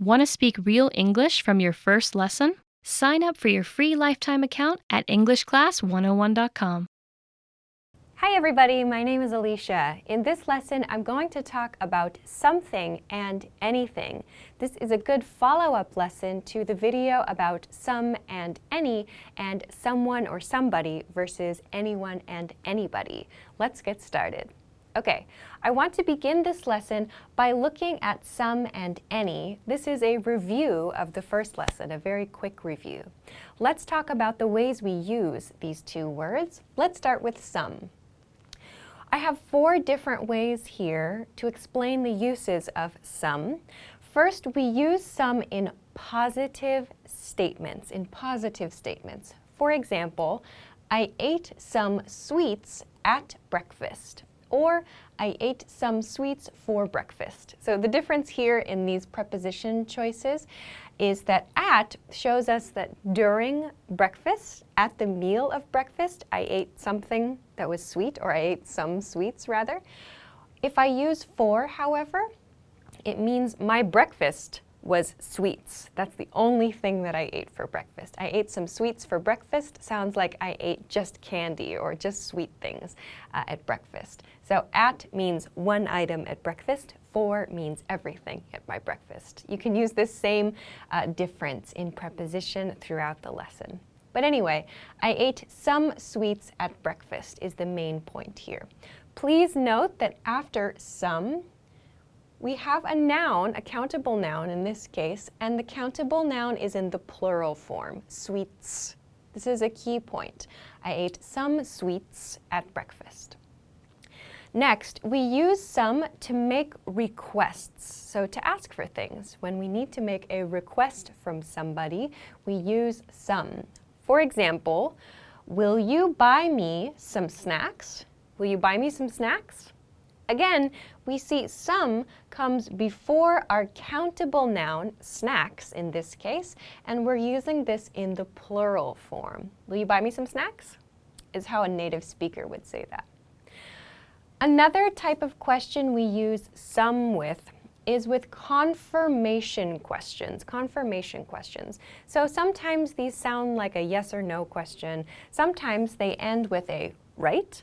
Want to speak real English from your first lesson? Sign up for your free lifetime account at EnglishClass101.com. Hi everybody, my name is Alicia. In this lesson, I'm going to talk about something and anything. This is a good follow-up lesson to the video about some and any and someone or somebody versus anyone and anybody. Let's get started. Okay, I want to begin this lesson by looking at some and any. This is a review of the first lesson, a very quick review. Let's talk about the ways we use these two words. Let's start with some. I have 4 different ways here to explain the uses of some. First, we use some in positive statements, For example, I ate some sweets at breakfast. Or, I ate some sweets for breakfast. So the difference here in these preposition choices is that at shows us that during breakfast, at the meal of breakfast, I ate something that was sweet, or I ate some sweets rather. If I use for, however, it means my breakfast was sweets. That's the only thing that I ate for breakfast. I ate some sweets for breakfast sounds like I ate just candy or just sweet things at breakfast. So at means one item at breakfast, for means everything at my breakfast. You can use this same difference in preposition throughout the lesson. But anyway, I ate some sweets at breakfast is the main point here. Please note that after some, we have a noun, a countable noun in this case, and the countable noun is in the plural form, sweets. This is a key point. I ate some sweets at breakfast. Next, we use some to make requests, so to ask for things. When we need to make a request from somebody, we use some. For example, will you buy me some snacks? Will you buy me some snacks? Again, we see some comes before our countable noun, snacks in this case, and we're using this in the plural form. Will you buy me some snacks? Is how a native speaker would say that. Another type of question we use some with is with confirmation questions. So sometimes these sound like a yes or no question. Sometimes they end with a right.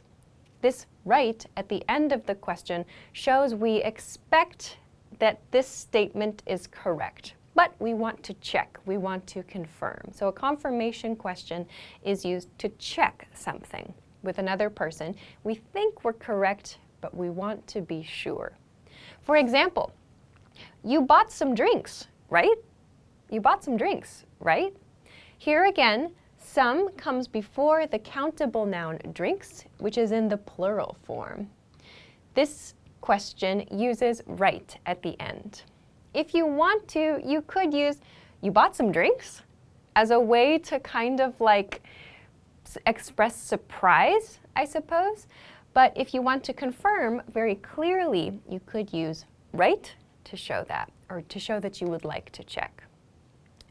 This right at the end of the question shows we expect that this statement is correct, but we want to check, we want to confirm. So a confirmation question is used to check something with another person. We think we're correct, but we want to be sure. For example, you bought some drinks, right? You bought some drinks, right? Here again, some comes before the countable noun drinks, which is in the plural form. This question uses right at the end. If you want to, you could use you bought some drinks as a way to kind of like express surprise, I suppose. But if you want to confirm very clearly, you could use right to show that, or to show that you would like to check.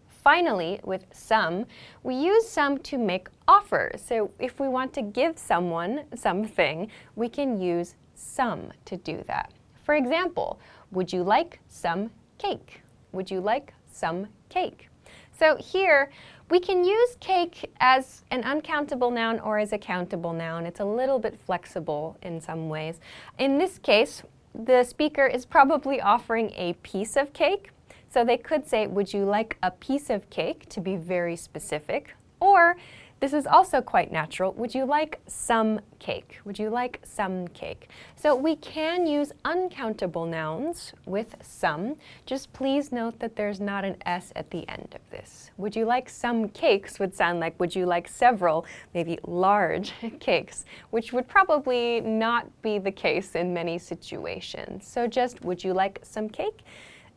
Finally, with some, we use some to make offers. So if we want to give someone something, we can use some to do that. For example, would you like some cake? Would you like some cake? So here, we can use cake as an uncountable noun or as a countable noun. It's a little bit flexible in some ways. In this case, the speaker is probably offering a piece of cake. So they could say, would you like a piece of cake, to be very specific? Or, this is also quite natural, would you like some cake? Would you like some cake? So we can use uncountable nouns with some. Just please note that there's not an S at the end of this. Would you like some cakes would sound like would you like several, maybe large cakes, which would probably not be the case in many situations. So just would you like some cake?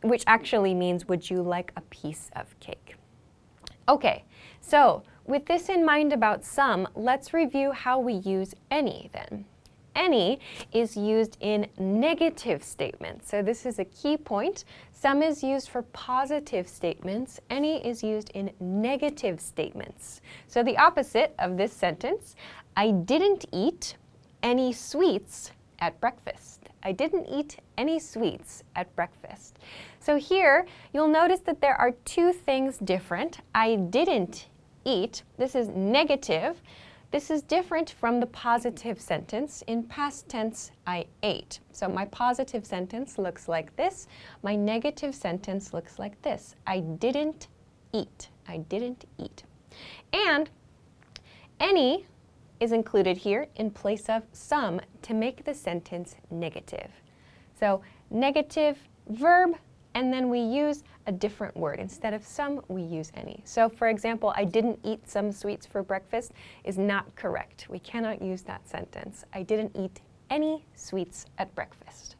Which actually means, would you like a piece of cake? Okay, so with this in mind about some, let's review how we use any then. Any is used in negative statements. So this is a key point. Some is used for positive statements. Any is used in negative statements. So the opposite of this sentence, I didn't eat any sweets at breakfast. I didn't eat any sweets at breakfast. So So here, you'll notice that there are two things different. I didn't eat. This is negative. This is different from the positive sentence. In past tense, I ate. So my positive sentence looks like this. My negative sentence looks like this. I didn't eat. I didn't eat. And any is included here in place of some to make the sentence negative. So negative verb, and then we use a different word. Instead of some, we use any. So for example, I didn't eat some sweets for breakfast is not correct. We cannot use that sentence. I didn't eat any sweets at breakfast.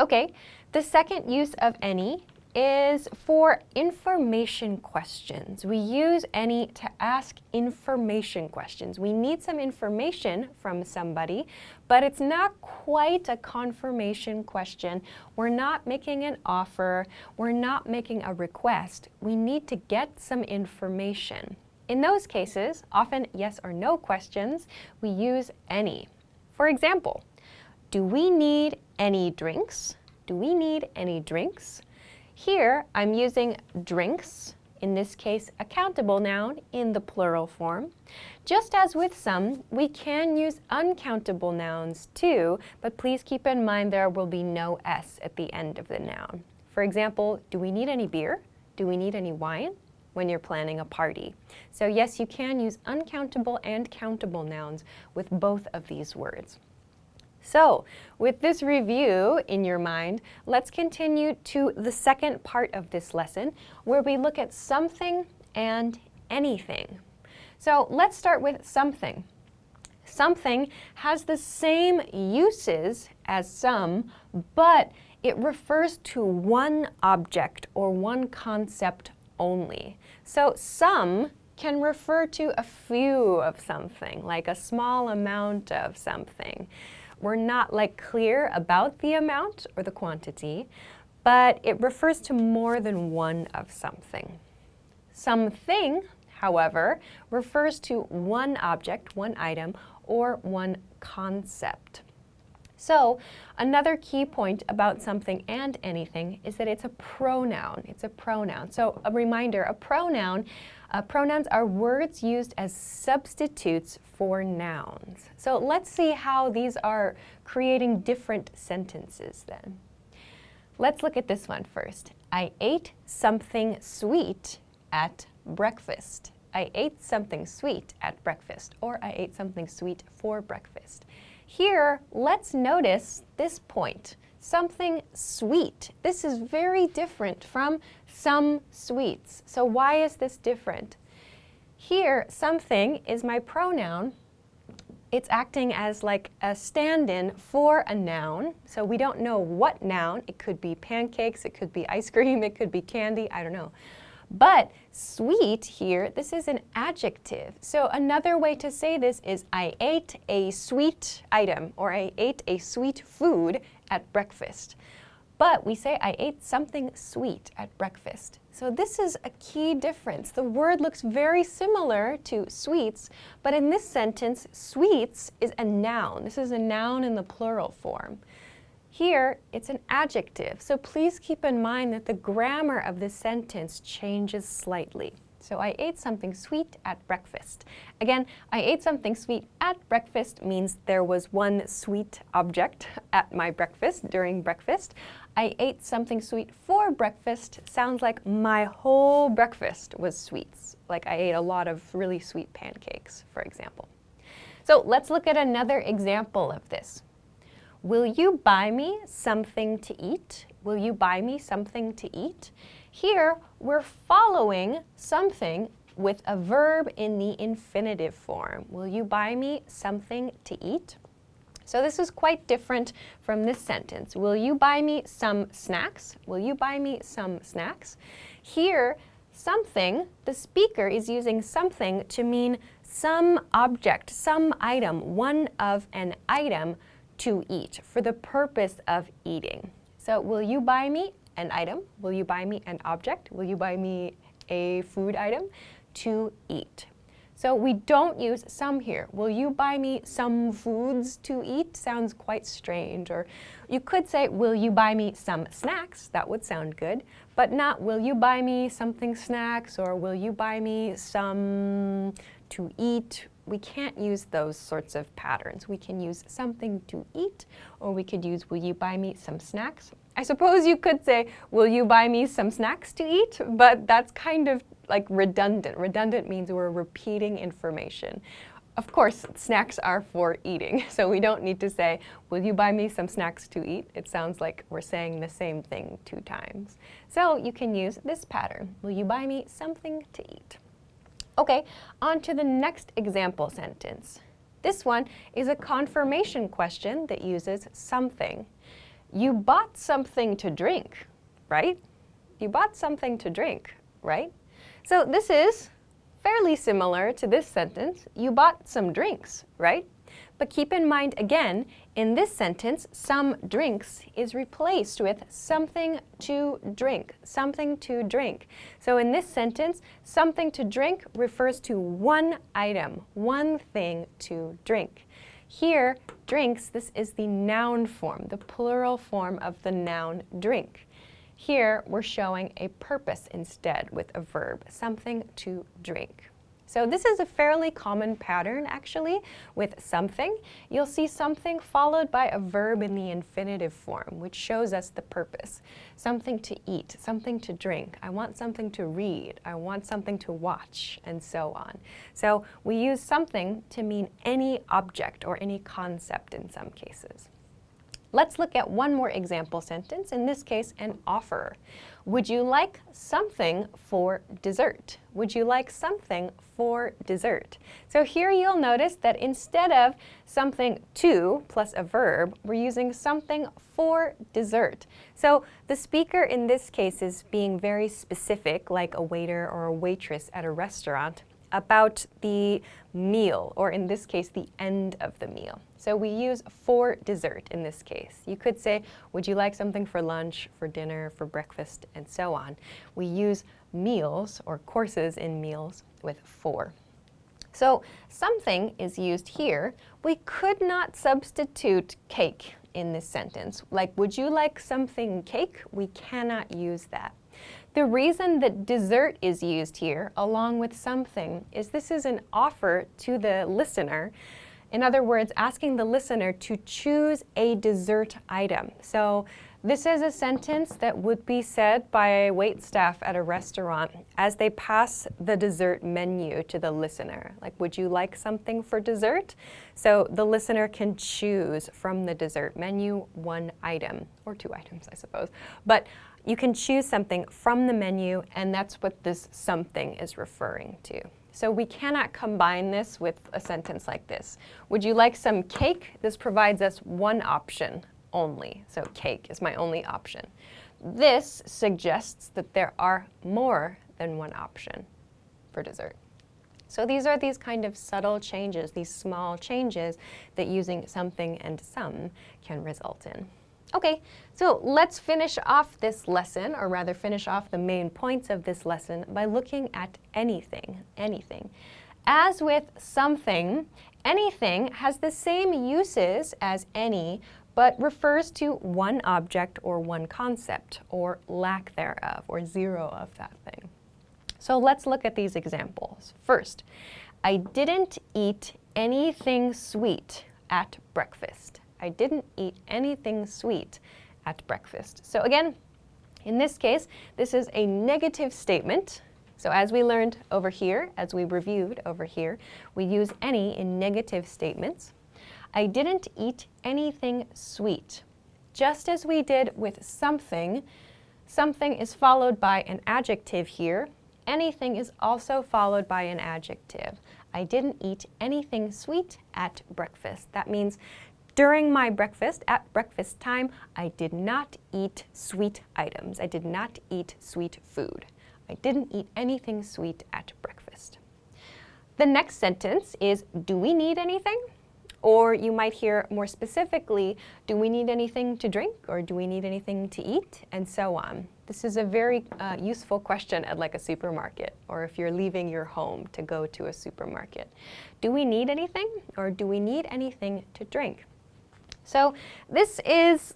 Okay, the second use of any is for information questions. We use any to ask information questions. We need some information from somebody, but it's not quite a confirmation question. We're not making an offer. We're not making a request. We need to get some information. In those cases, often yes or no questions, we use any. For example, do we need any drinks? Do we need any drinks? Here, I'm using drinks, in this case, a countable noun in the plural form. Just as with some, we can use uncountable nouns too, but please keep in mind there will be no S at the end of the noun. For example, do we need any beer? Do we need any wine? When you're planning a party. So yes, you can use uncountable and countable nouns with both of these words. So, with this review in your mind, let's continue to the second part of this lesson, where we look at something and anything. So, let's start with something. Something has the same uses as some, but it refers to one object or one concept only. So, some can refer to a few of something, like a small amount of something. We're not clear about the amount or the quantity, but it refers to more than one of something. Something, however, refers to one object, one item, or one concept. So, another key point about something and anything is that it's a pronoun. It's a pronoun. So, a reminder, pronouns are words used as substitutes for nouns. So, let's see how these are creating different sentences then. Let's look at this one first. I ate something sweet at breakfast. I ate something sweet at breakfast, or I ate something sweet for breakfast. Here, let's notice this point, something sweet. This is very different from some sweets. So why is this different? Here, something is my pronoun. It's acting as like a stand-in for a noun. So we don't know what noun. It could be pancakes, it could be ice cream, it could be candy, I don't know. But sweet here, this is an adjective. So another way to say this is I ate a sweet item, or I ate a sweet food at breakfast. But we say I ate something sweet at breakfast. So this is a key difference. The word looks very similar to sweets, but in this sentence, sweets is a noun. This is a noun in the plural form. Here, it's an adjective, so please keep in mind that the grammar of this sentence changes slightly. So I ate something sweet at breakfast. Again, I ate something sweet at breakfast means there was one sweet object at my breakfast during breakfast. I ate something sweet for breakfast sounds like my whole breakfast was sweets. Like I ate a lot of really sweet pancakes, for example. So let's look at another example of this. Will you buy me something to eat? Will you buy me something to eat? Here, we're following something with a verb in the infinitive form. Will you buy me something to eat? So this is quite different from this sentence. Will you buy me some snacks? Will you buy me some snacks? Here, something, the speaker is using something to mean some object, some item, one of an item to eat for the purpose of eating. So will you buy me an item? Will you buy me an object? Will you buy me a food item to eat? So we don't use some here. Will you buy me some foods to eat? Sounds quite strange. Or you could say, will you buy me some snacks? That would sound good. But not, will you buy me something snacks? Or will you buy me some to eat? We can't use those sorts of patterns. We can use something to eat, or we could use, will you buy me some snacks? I suppose you could say, will you buy me some snacks to eat? But that's kind of like redundant. Redundant means we're repeating information. Of course, snacks are for eating, so we don't need to say, will you buy me some snacks to eat? It sounds like we're saying the same thing 2 times. So you can use this pattern. Will you buy me something to eat? Okay, on to the next example sentence. This one is a confirmation question that uses something. You bought something to drink, right? You bought something to drink, right? So this is fairly similar to this sentence. You bought some drinks, right? But keep in mind again, in this sentence, some drinks is replaced with something to drink, something to drink. So in this sentence, something to drink refers to one item, one thing to drink. Here, drinks, this is the noun form, the plural form of the noun drink. Here, we're showing a purpose instead with a verb, something to drink. So this is a fairly common pattern, actually, with something. You'll see something followed by a verb in the infinitive form, which shows us the purpose. Something to eat, something to drink. I want something to read. I want something to watch, and so on. So we use something to mean any object or any concept in some cases. Let's look at one more example sentence, in this case, an offer. Would you like something for dessert? Would you like something for dessert? So here you'll notice that instead of something to plus a verb, we're using something for dessert. So the speaker in this case is being very specific, like a waiter or a waitress at a restaurant, about the meal, or in this case, the end of the meal. So we use for dessert in this case. You could say, would you like something for lunch, for dinner, for breakfast, and so on. We use meals or courses in meals with for. So something is used here. We could not substitute cake in this sentence. Like, would you like something cake? We cannot use that. The reason that dessert is used here, along with something, is this is an offer to the listener. In other words, asking the listener to choose a dessert item. So this is a sentence that would be said by waitstaff at a restaurant as they pass the dessert menu to the listener. Like, would you like something for dessert? So the listener can choose from the dessert menu one item, or 2 items, I suppose. But you can choose something from the menu, and that's what this something is referring to. So we cannot combine this with a sentence like this. Would you like some cake? This provides us one option only. So cake is my only option. This suggests that there are more than one option for dessert. So these are these kind of subtle changes, these small changes that using something and some can result in. Okay, so let's finish off this lesson, or rather finish off the main points of this lesson by looking at anything, anything. As with something, anything has the same uses as any, but refers to one object or one concept, or lack thereof, or zero of that thing. So let's look at these examples. First, I didn't eat anything sweet at breakfast. I didn't eat anything sweet at breakfast. So again, in this case, this is a negative statement. So as we learned over here, as we reviewed over here, we use any in negative statements. I didn't eat anything sweet. Just as we did with something, something is followed by an adjective here. Anything is also followed by an adjective. I didn't eat anything sweet at breakfast. That means during my breakfast, at breakfast time, I did not eat sweet items. I did not eat sweet food. I didn't eat anything sweet at breakfast. The next sentence is, do we need anything? Or you might hear more specifically, do we need anything to drink, or do we need anything to eat, and so on. This is a very useful question at like a supermarket, or if you're leaving your home to go to a supermarket. Do we need anything, or do we need anything to drink? So this is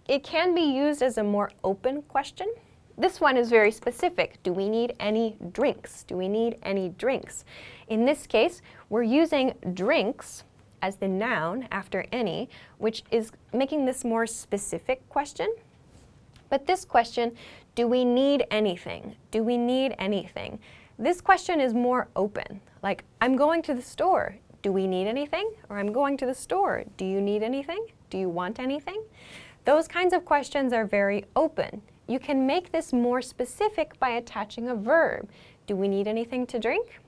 it can be used as a more open question. This one is very specific. Do we need any drinks? Do we need any drinks? In this case, we're using drinks as the noun after any, which is making this more specific question. But this question, do we need anything? Do we need anything? This question is more open. Like, I'm going to the store. Do we need anything? Or I'm going to the store. Do you need anything? Do you want anything? Those kinds of questions are very open. You can make this more specific by attaching a verb. Do we need anything to drink?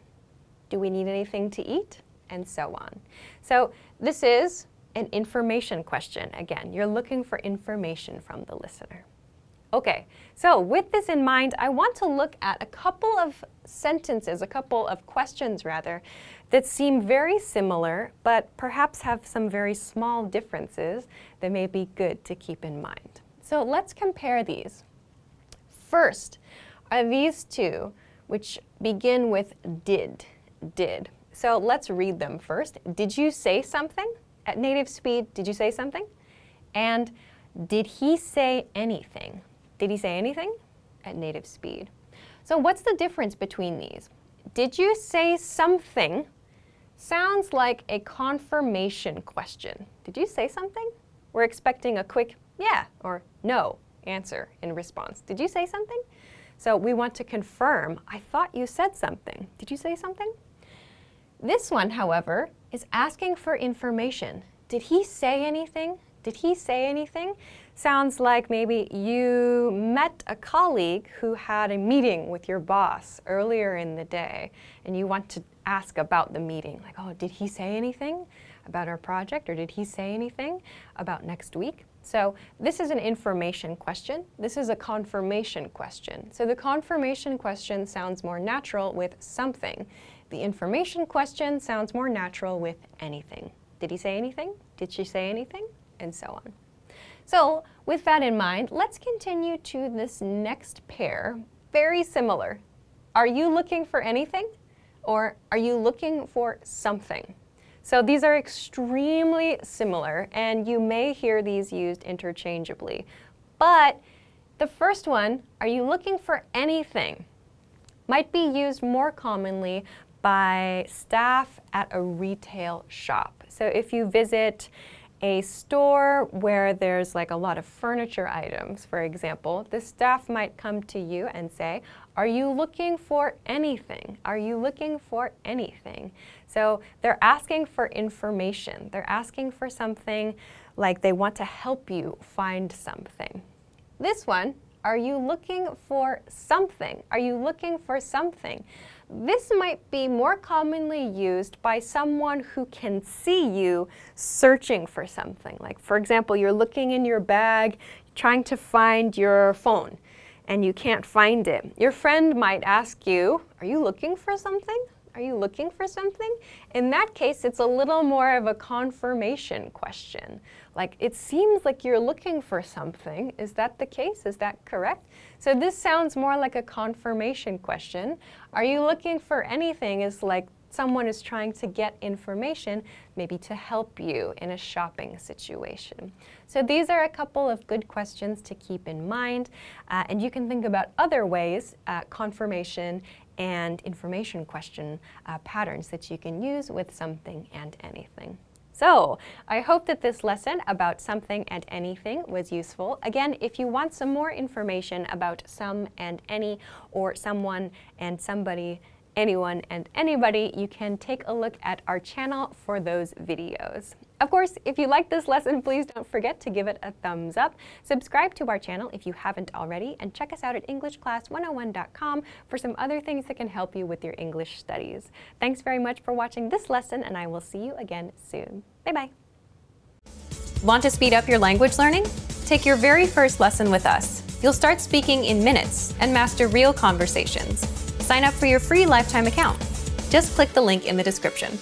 Do we need anything to eat? And so on. So this is an information question. Again, you're looking for information from the listener. Okay, so with this in mind, I want to look at a couple of sentences, a couple of questions rather, that seem very similar, but perhaps have some very small differences that may be good to keep in mind. So let's compare these. First are these two, which begin with did. So let's read them first. Did you say something? At native speed, did you say something? And did he say anything? Did he say anything? At native speed. So what's the difference between these? Did you say something sounds like a confirmation question. Did you say something? We're expecting a quick yeah or no answer in response. Did you say something? So we want to confirm, I thought you said something. Did you say something? This one, however, is asking for information. Did he say anything? Did he say anything? Sounds like maybe you met a colleague who had a meeting with your boss earlier in the day, and you want to ask about the meeting. Like, oh, did he say anything about our project, or did he say anything about next week? So this is an information question. This is a confirmation question. So the confirmation question sounds more natural with something. The information question sounds more natural with anything. Did he say anything? Did she say anything? And so on. So with that in mind, let's continue to this next pair. Very similar. Are you looking for anything? Or are you looking for something? So these are extremely similar, and you may hear these used interchangeably. But the first one, are you looking for anything, might be used more commonly by staff at a retail shop. So if you visit a store where there's like a lot of furniture items, for example, the staff might come to you and say, are you looking for anything? Are you looking for anything? So they're asking for information. They're asking for something, like they want to help you find something. This one, are you looking for something? Are you looking for something? This might be more commonly used by someone who can see you searching for something. Like, for example, you're looking in your bag, trying to find your phone, and you can't find it. Your friend might ask you, are you looking for something? Are you looking for something? In that case, it's a little more of a confirmation question. Like, it seems like you're looking for something. Is that the case? Is that correct? So this sounds more like a confirmation question. Are you looking for anything is like someone is trying to get information, maybe to help you in a shopping situation. So these are a couple of good questions to keep in mind, and you can think about other ways, confirmation and information question patterns that you can use with something and anything. So I hope that this lesson about something and anything was useful. Again, if you want some more information about some and any, or someone and somebody, anyone and anybody, you can take a look at our channel for those videos. Of course, if you like this lesson, please don't forget to give it a thumbs up. Subscribe to our channel if you haven't already, and check us out at EnglishClass101.com for some other things that can help you with your English studies. Thanks very much for watching this lesson, and I will see you again soon. Bye-bye. Want to speed up your language learning? Take your very first lesson with us. You'll start speaking in minutes and master real conversations. Sign up for your free lifetime account. Just click the link in the description.